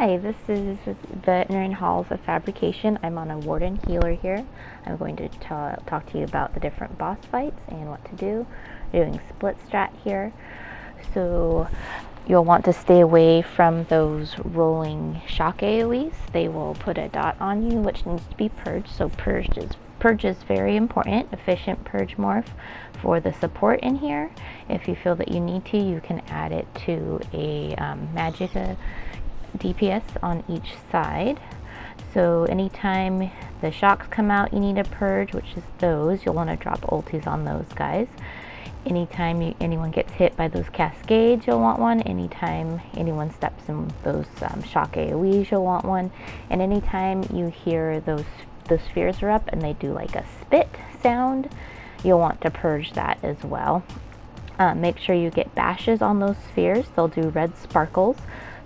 Hi, this is Veterinarian Halls of Fabrication. I'm on a Warden healer here. I'm going to talk to you about the different boss fights and what to do. We're doing split strat here. So you'll want to stay away from those rolling shock AoEs. They will put a dot on you, which needs to be purged. So purge is very important. Efficient purge morph for the support in here. If you feel that you need to, you can add it to a Magicka DPS on each side. So anytime the shocks come out, you need a purge, which is those. You'll want to drop ultis on those guys. Anytime anyone gets hit by those cascades, you'll want one. Anytime anyone steps in those shock AoEs, you'll want one. And anytime you hear those spheres are up and they do like a spit sound, you'll want to purge that as well. Make sure you get bashes on those spheres. They'll do red sparkles.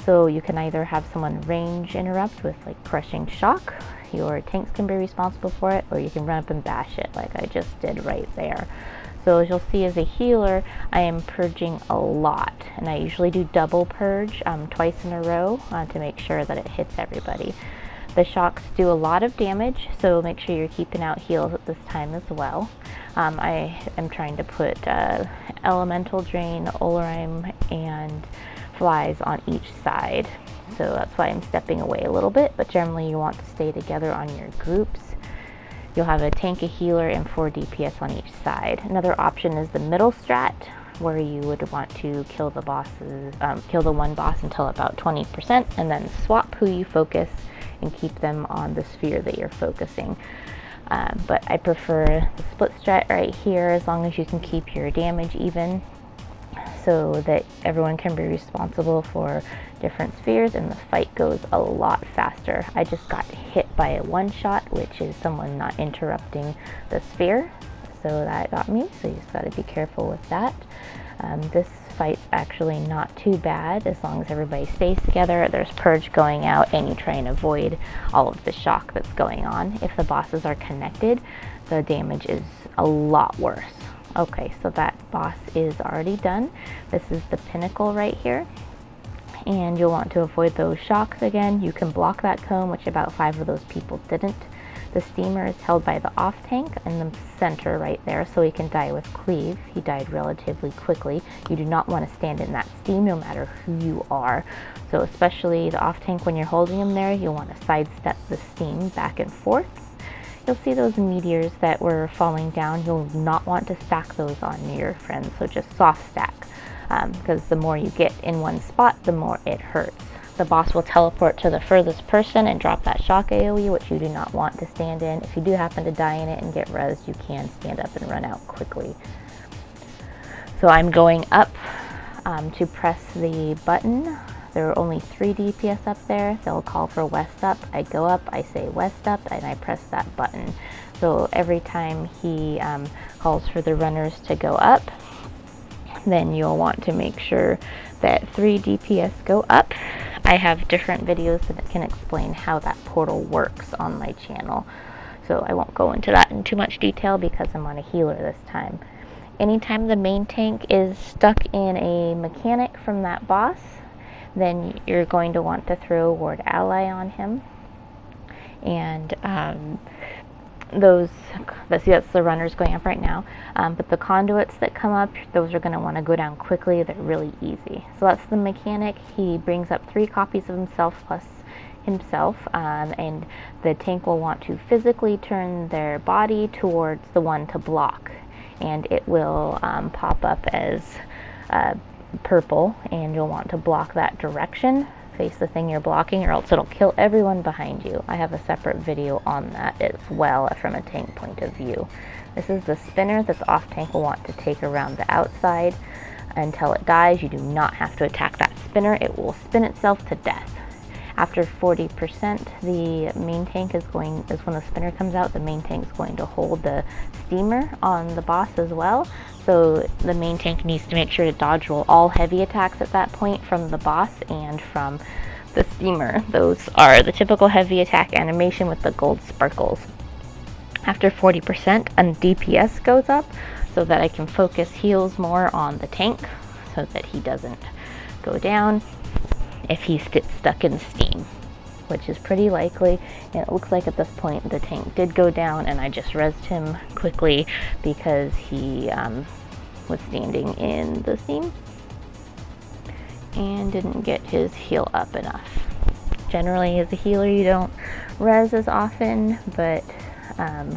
So you can either have someone range interrupt with like crushing shock, your tanks can be responsible for it, or you can run up and bash it like I just did right there. So as you'll see, as a healer, I am purging a lot, and I usually do double purge twice in a row to make sure that it hits everybody. The shocks do a lot of damage, so make sure you're keeping out heals at this time as well. I am trying to put Elemental Drain, Olorime, and flies on each side, so that's why I'm stepping away a little bit, but generally you want to stay together on your groups. You'll have a tank, a healer, and 4 DPS on each side. Another option is the middle strat, where you would want to kill the one boss until about 20%, and then swap who you focus and keep them on the sphere that you're focusing. But I prefer the split strat right here, as long as you can keep your damage even, so that everyone can be responsible for different spheres and the fight goes a lot faster. I just got hit by a one shot, which is someone not interrupting the sphere, so that got me, so you just got to be careful with that. This fight's actually not too bad as long as everybody stays together. There's purge going out and you try and avoid all of the shock that's going on. If the bosses are connected, the damage is a lot worse. Okay, so that boss is already done. This is the pinnacle right here, and you'll want to avoid those shocks again. You can block that cone, which about 5 of those people didn't. The steamer is held by the off tank in the center right there, so he can die with cleave. He died relatively quickly. You do not want to stand in that steam no matter who you are. So especially the off tank, when you're holding him there, you'll want to sidestep the steam back and forth. You'll see those meteors that were falling down. You'll not want to stack those on your friends, so just soft stack, because the more you get in one spot, the more it hurts. The boss will teleport to the furthest person and drop that shock AoE, which you do not want to stand in. If you do happen to die in it and get rezzed, you can stand up and run out quickly. So I'm going up to press the button. There are only 3 DPS up there. They'll call for west up. I go up, I say west up, and I press that button. So every time he calls for the runners to go up, then you'll want to make sure that 3 DPS go up. I have different videos that can explain how that portal works on my channel, so I won't go into that in too much detail because I'm on a healer this time. Anytime the main tank is stuck in a mechanic from that boss, then you're going to want to throw a ward ally on him. And that's the runners going up right now. But the conduits that come up, those are going to want to go down quickly. They're really easy. So that's the mechanic. He brings up 3 copies of himself plus himself, and the tank will want to physically turn their body towards the one to block, and it will pop up as purple, and you'll want to block that direction, face the thing you're blocking, or else it'll kill everyone behind you. I have a separate video on that as well from a tank point of view. This is the spinner that the off tank will want to take around the outside until it dies. You do not have to attack that spinner. It will spin itself to death. After 40%, the main tank is when the spinner comes out, the main tank is going to hold the steamer on the boss as well. So the main tank needs to make sure to dodge roll all heavy attacks at that point from the boss and from the steamer. Those are the typical heavy attack animation with the gold sparkles. After 40%, a DPS goes up so that I can focus heals more on the tank so that he doesn't go down. if he's stuck in steam, which is pretty likely. And it looks like at this point the tank did go down, and I just rezzed him quickly because he was standing in the steam and didn't get his heal up enough. Generally, as a healer, you don't res as often, but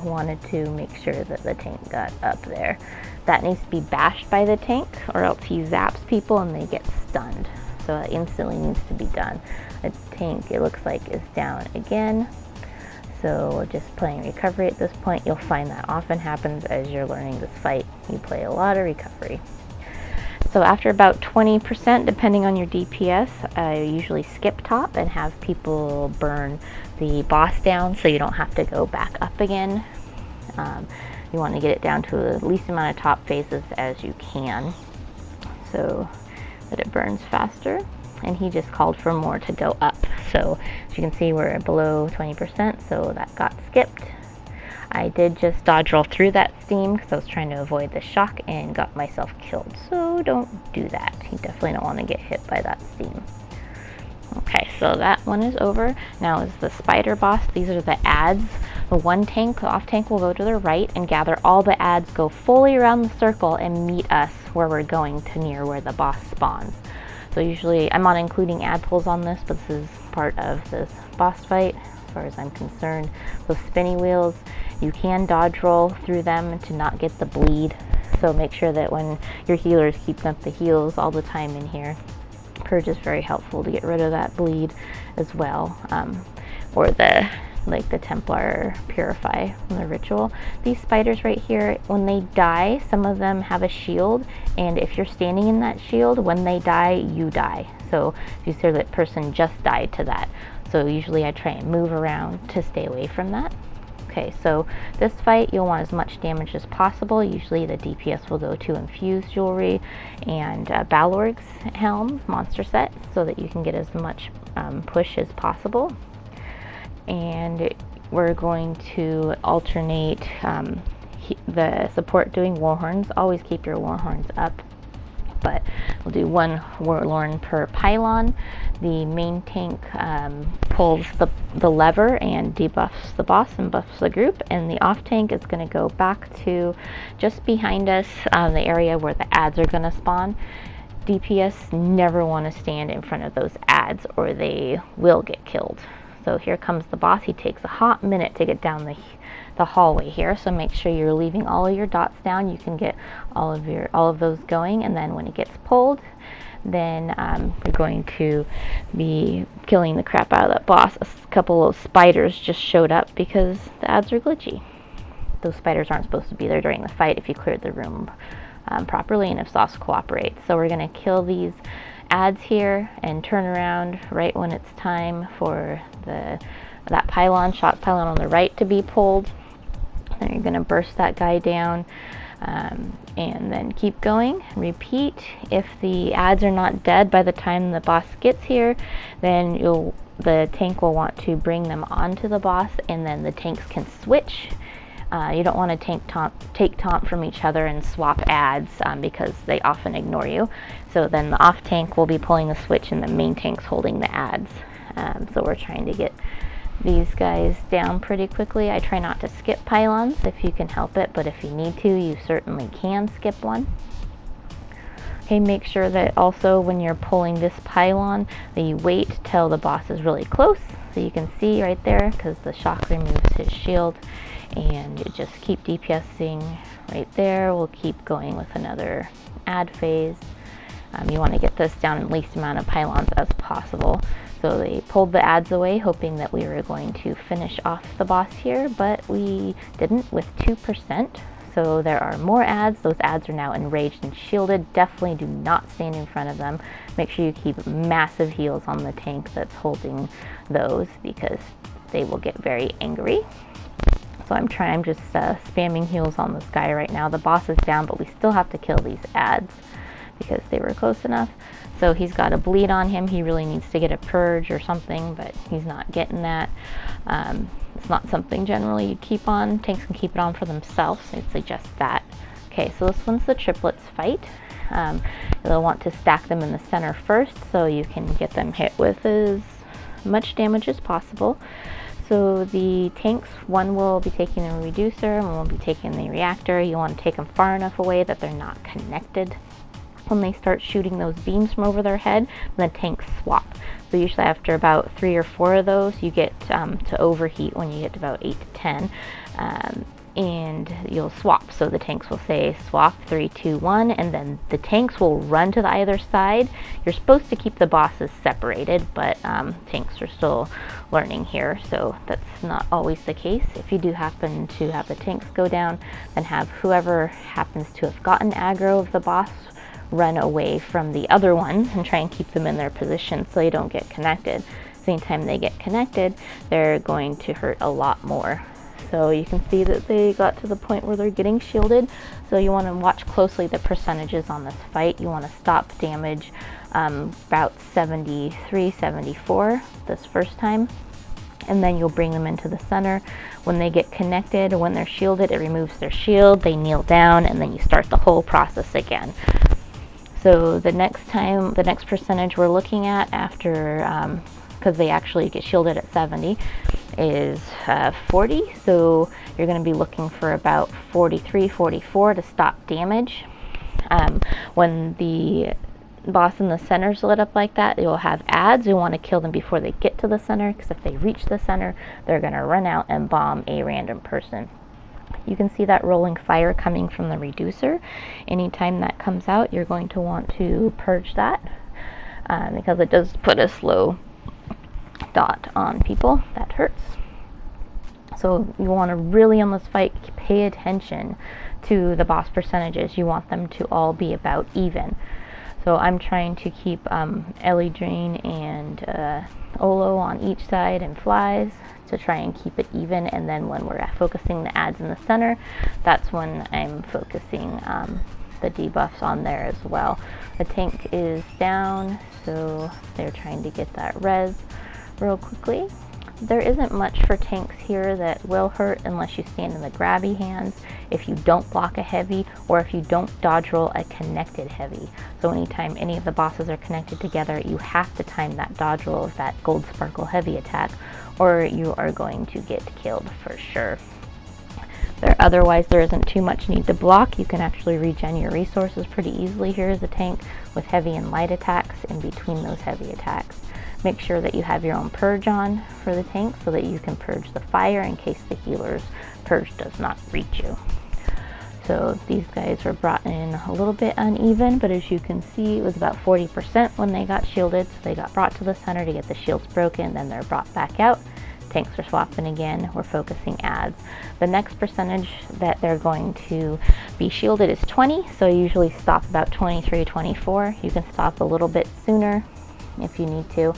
wanted to make sure that the tank got up there. That needs to be bashed by the tank, or else he zaps people and they get stunned. So that instantly needs to be done. The tank, it looks like, is down again. So we're just playing recovery at this point. You'll find that often happens as you're learning this fight. You play a lot of recovery. So after about 20%, depending on your DPS, I usually skip top and have people burn the boss down so you don't have to go back up again. You want to get it down to the least amount of top phases as you can so that it burns faster. And he just called for more to go up. So as you can see, we're below 20%, so that got skipped. I did just dodge roll through that steam because I was trying to avoid the shock and got myself killed. So don't do that. You definitely don't want to get hit by that steam. Okay, so that one is over. Now is the spider boss. These are the adds. The one tank, the off tank, will go to the right and gather all the adds, go fully around the circle, and meet us where we're going to near where the boss spawns. So usually, I'm not including add pulls on this, but this is part of this boss fight as far as I'm concerned. Those spinny wheels, you can dodge roll through them to not get the bleed. So make sure that when your healers keep up the heals all the time in here. Purge is very helpful to get rid of that bleed as well. Or the Templar Purify from the ritual. These spiders right here, when they die, some of them have a shield, and if you're standing in that shield, when they die, you die. So if you see that person just died to that. So usually I try and move around to stay away from that. Okay, so this fight, you'll want as much damage as possible. Usually the DPS will go to infused jewelry and Balorg's helm monster set so that you can get as much push as possible. And we're going to alternate the support doing warhorns. Always keep your warhorns up, but we'll do one warlord per pylon. The main tank pulls the lever and debuffs the boss and buffs the group, and the off tank is going to go back to just behind us, the area where the adds are going to spawn. DPS never want to stand in front of those adds or they will get killed. So here comes the boss. He takes a hot minute to get down the hallway here, so make sure you're leaving all of your dots down. You can get all of those going, and then when it gets pulled, then you're going to be killing the crap out of that boss. A couple of spiders just showed up because the adds are glitchy. Those spiders aren't supposed to be there during the fight if you cleared the room properly and if sauce cooperates. So we're going to kill these adds here and turn around right when it's time for that pylon, shock pylon on the right, to be pulled. Then you're going to burst that guy down and then keep going. Repeat. If the adds are not dead by the time the boss gets here, then the tank will want to bring them onto the boss, and then the tanks can switch. You don't want to take taunt from each other and swap adds because they often ignore you. So then the off tank will be pulling the switch and the main tank's holding the adds. So we're trying to get these guys down pretty quickly. I try not to skip pylons if you can help it, but if you need to, you certainly can skip one. Okay, make sure that also when you're pulling this pylon that you wait till the boss is really close, so you can see right there, because the shock removes his shield. And you just keep DPSing right there. We'll keep going with another add phase. You want to get this down in the least amount of pylons as possible. So they pulled the adds away, hoping that we were going to finish off the boss here, but we didn't with 2%. So there are more adds. Those adds are now enraged and shielded. Definitely do not stand in front of them. Make sure you keep massive heals on the tank that's holding those, because they will get very angry. So I'm just spamming heals on this guy right now. The boss is down, but we still have to kill these adds because they were close enough. So he's got a bleed on him. He really needs to get a purge or something, but he's not getting that. It's not something generally you keep on. Tanks can keep it on for themselves. I'd suggest that. Okay, so this one's the triplets fight. You'll want to stack them in the center first so you can get them hit with as much damage as possible. So the tanks, one will be taking the reducer, and one will be taking the reactor. You want to take them far enough away that they're not connected. When they start shooting those beams from over their head, the tanks swap. So usually after about 3 or 4 of those, you get to overheat when you get to about 8 to 10. And you'll swap. So the tanks will say swap 3, 2, 1, and then the tanks will run to the either side. You're supposed to keep the bosses separated, but tanks are still learning here, so that's not always the case. If you do happen to have the tanks go down, then have whoever happens to have gotten aggro of the boss run away from the other ones and try and keep them in their position so they don't get connected. So anytime they get connected, they're going to hurt a lot more. So you can see that they got to the point where they're getting shielded. So you want to watch closely the percentages on this fight. You want to stop damage about 73, 74 this first time. And then you'll bring them into the center. When they get connected, when they're shielded, it removes their shield. They kneel down, and then you start the whole process again. So the next percentage we're looking at after, because they actually get shielded at 70, is 40. So you're going to be looking for about 43, 44 to stop damage. When the boss in the center is lit up like that, you'll have ads. You want to kill them before they get to the center, because if they reach the center, they're going to run out and bomb a random person. You can see that rolling fire coming from the reducer. Anytime that comes out, you're going to want to purge that because it does put a slow dot on people. That hurts. So you want to really, on this fight, pay attention to the boss percentages. You want them to all be about even. So I'm trying to keep Ellie Drain and Olo on each side and flies to try and keep it even. And then when we're focusing the ads in the center, that's when I'm focusing the debuffs on there as well. The tank is down, so they're trying to get that res real quickly. There isn't much for tanks here that will hurt unless you stand in the grabby hands, if you don't block a heavy, or if you don't dodge roll a connected heavy. So anytime any of the bosses are connected together, you have to time that dodge roll of that gold sparkle heavy attack, or you are going to get killed for sure. Otherwise, there isn't too much need to block. You can actually regen your resources pretty easily here as a tank with heavy and light attacks in between those heavy attacks. Make sure that you have your own purge on for the tank so that you can purge the fire in case the healer's purge does not reach you. So these guys were brought in a little bit uneven, but as you can see, it was about 40% when they got shielded. So they got brought to the center to get the shields broken, then they're brought back out. Tanks are swapping again. We're focusing ads. The next percentage that they're going to be shielded is 20, so you usually stop about 23, 24. You can stop a little bit sooner if you need to.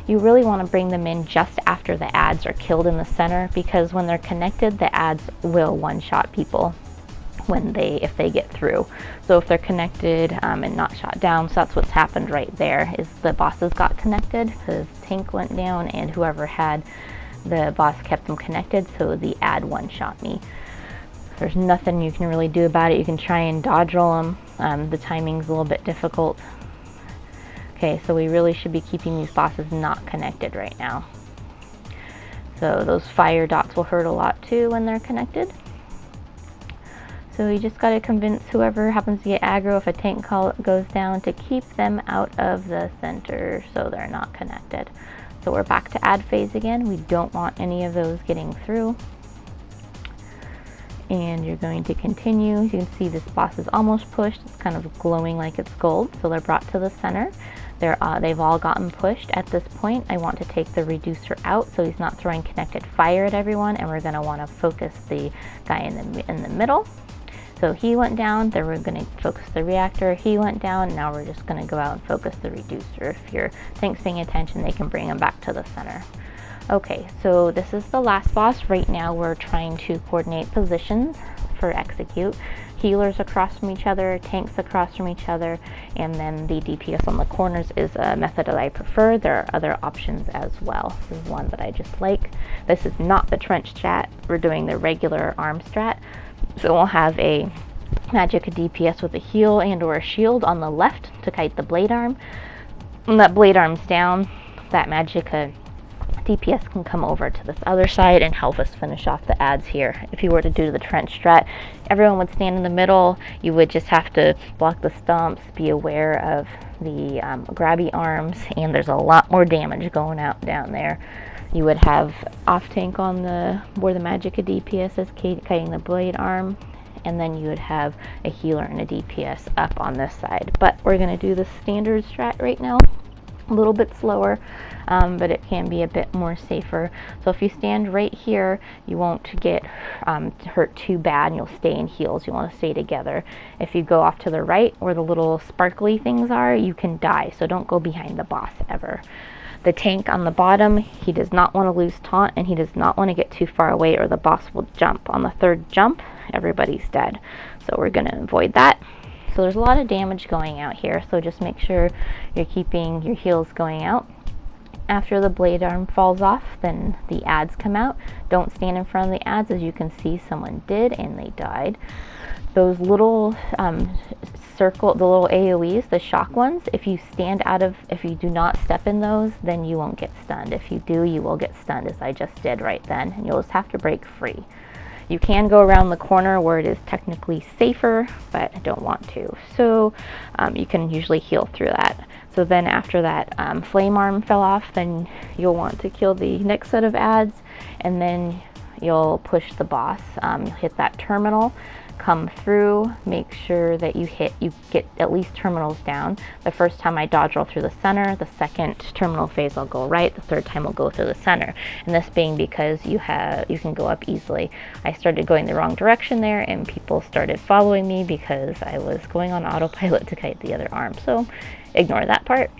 You really want to bring them in just after the ads are killed in the center, because when they're connected, the ads will one-shot people if they get through. So if they're connected and not shot down, so that's what's happened right there, is the bosses got connected because tank went down and whoever had the boss kept them connected, so the ad one-shot me. There's nothing you can really do about it. You can try and dodge roll them. The timing's a little bit difficult. Okay, so we really should be keeping these bosses not connected right now. So those fire dots will hurt a lot too when they're connected. So you just got to convince whoever happens to get aggro if a tank goes down to keep them out of the center so they're not connected. So we're back to ad phase again. We don't want any of those getting through. And you're going to continue. You can see this boss is almost pushed. It's kind of glowing like it's gold. So they're brought to the center. They've all gotten pushed. At this point, I want to take the reducer out so he's not throwing connected fire at everyone, and we're going to want to focus the guy in the middle. So he went down, then we're going to focus the reactor. He went down, now we're just going to go out and focus the reducer. If your tank's paying attention, they can bring him back to the center. Okay, so this is the last boss. Right now we're trying to coordinate positions for execute. Healers across from each other, tanks across from each other, and then the DPS on the corners is a method that I prefer. There are other options as well. This is one that I just like. This is not the trench strat. We're doing the regular arm strat. So we'll have a Magicka DPS with a heal and or a shield on the left to kite the blade arm. When that blade arm's down, that Magicka DPS can come over to this other side and help us finish off the adds here. If you were to do the trench strat, everyone would stand in the middle. You would just have to block the stomps, be aware of the grabby arms, and there's a lot more damage going out down there. You would have off tank on where the Magicka DPS is kiting the blade arm, and then you would have a healer and a DPS up on this side. But we're going to do the standard strat right now, a little bit slower, but it can be a bit more safer. So if you stand right here, you won't get hurt too bad, and you'll stay in heals. You want to stay together. If you go off to the right where the little sparkly things are, you can die, so don't go behind the boss ever. The tank on the bottom, he does not want to lose taunt, and he does not want to get too far away or the boss will jump. On the third jump, everybody's dead. So we're going to avoid that. So there's a lot of damage going out here, so just make sure you're keeping your heals going out. After the blade arm falls off, then the adds come out. Don't stand in front of the adds, as you can see someone did and they died. Those little the little AoEs, the shock ones, if you do not step in those, then you won't get stunned. If you do, you will get stunned, as I just did right then, and you'll just have to break free. You can go around the corner where it is technically safer, but I don't want to. So you can usually heal through that. So then after that flame arm fell off, then you'll want to kill the next set of adds, and then you'll push the boss. You'll hit that terminal, come through, make sure that you get at least terminals down. The first time I dodge roll through the center, the second terminal phase I'll go right, the third time I'll go through the center. And this being because you can go up easily. I started going the wrong direction there, and people started following me because I was going on autopilot to kite the other arm. So ignore that part.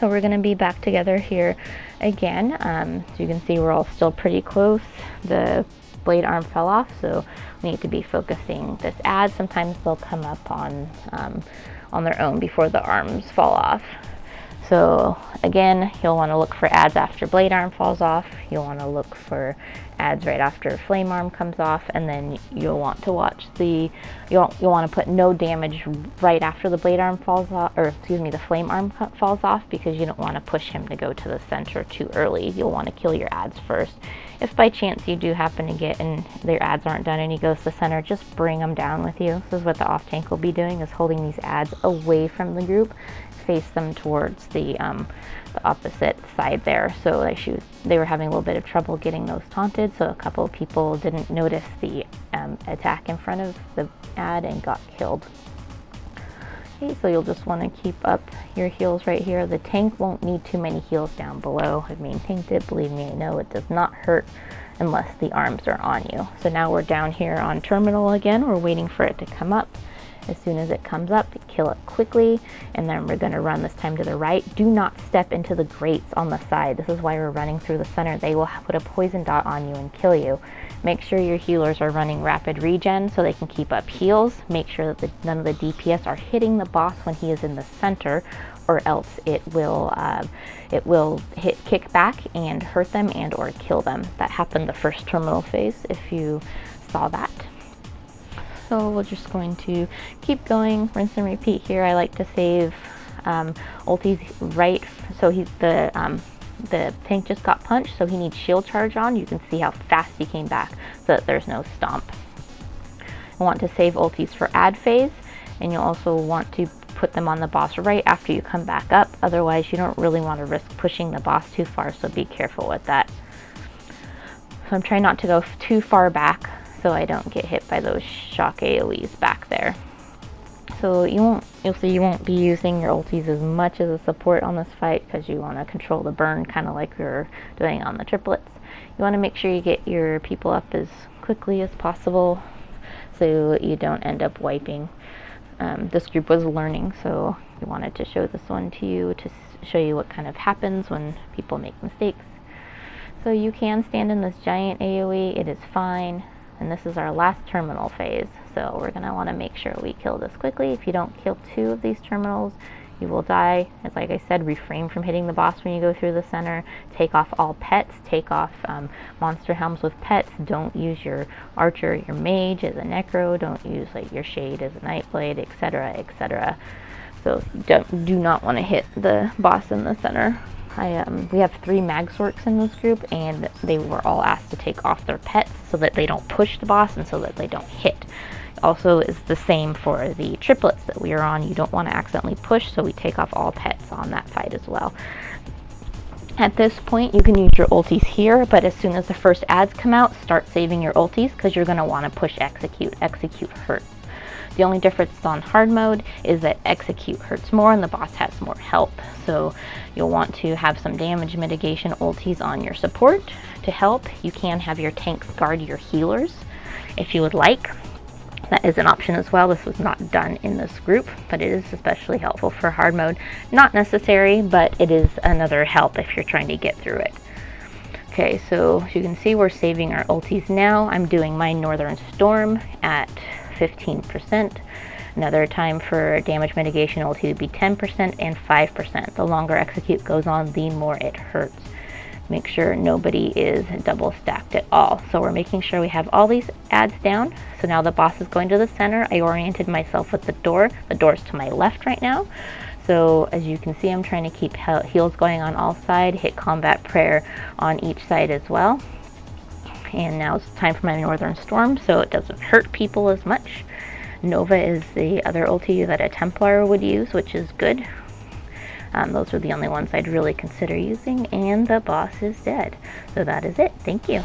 So we're going to be back together here again. So you can see we're all still pretty close. The blade arm fell off, so we need to be focusing this add. Sometimes they'll come up on their own before the arms fall off. So again, you'll want to look for adds after blade arm falls off. You'll want to look for adds right after flame arm comes off, and then you'll want to watch you'll want to put no damage right after the blade arm falls off, or excuse me, the flame arm falls off, because you don't want to push him to go to the center too early. You'll want to kill your adds first. If by chance you do happen to get and their adds aren't done and he goes to the center, just bring them down with you. This is what the off tank will be doing, is holding these adds away from the group, face them towards the opposite side there. So they were having a little bit of trouble getting those taunted, so a couple of people didn't notice the attack in front of the add and got killed. Okay, so you'll just want to keep up your heals right here. The tank won't need too many heals down below. I've maintained it, believe me, I know it does not hurt unless the arms are on you. So now we're down here on terminal again. We're waiting for it to come up. As soon as it comes up, kill it quickly, and then we're going to run this time to the right. Do not step into the grates on the side. This is why we're running through the center. They will put a poison dot on you and kill you. Make sure your healers are running rapid regen so they can keep up heals. Make sure that none of the DPS are hitting the boss when he is in the center, or else it will kick back and hurt them and or kill them. That happened the first terminal phase, if you saw that. So we're just going to keep going, rinse and repeat here. I like to save ultis right, so the tank just got punched, so he needs shield charge on. You can see how fast he came back so that there's no stomp. I want to save ultis for add phase, and you'll also want to put them on the boss right after you come back up. Otherwise, you don't really want to risk pushing the boss too far, so be careful with that. So I'm trying not to go too far back so I don't get hit by those shock AoEs back there. So you'll see you won't be using your ultis as much as a support on this fight, because you want to control the burn, kind of like we were doing on the triplets. You want to make sure you get your people up as quickly as possible so you don't end up wiping. This group was learning, so we wanted to show this one to you to show you what kind of happens when people make mistakes. So you can stand in this giant AoE, it is fine. And this is our last terminal phase, so we're going to want to make sure we kill this quickly. If you don't kill 2 of these terminals, you will die. As like I said, refrain from hitting the boss when you go through the center. Take off all pets. Take off monster helms with pets. Don't use your archer, your mage as a necro. Don't use like your shade as a nightblade, etc., etc. So do not want to hit the boss in the center. We have 3 magsorks in this group, and they were all asked to take off their pets so that they don't push the boss and so that they don't hit. Also is the same for the triplets that we are on. You don't want to accidentally push, so we take off all pets on that fight as well. At this point, you can use your ultis here, but as soon as the first ads come out, start saving your ultis because you're going to want to push execute. Execute hurts. The only difference on hard mode is that execute hurts more and the boss has more health. So you'll want to have some damage mitigation ultis on your support to help. You can have your tanks guard your healers if you would like. That is an option as well. This was not done in this group, but it is especially helpful for hard mode. Not necessary, but it is another help if you're trying to get through it. Okay, so as you can see, we're saving our ultis now. I'm doing my Northern Storm at 15%. Another time for damage mitigation ulti would be 10% and 5%. The longer execute goes on, the more it hurts. Make sure nobody is double stacked at all. So we're making sure we have all these ads down. So now the boss is going to the center. I oriented myself with the door. The door's to my left right now. So as you can see, I'm trying to keep heals going on all sides, hit combat prayer on each side as well. And now it's time for my Northern Storm, so it doesn't hurt people as much. Nova is the other ulti that a Templar would use, which is good. Those are the only ones I'd really consider using, and the boss is dead. So that is it. Thank you.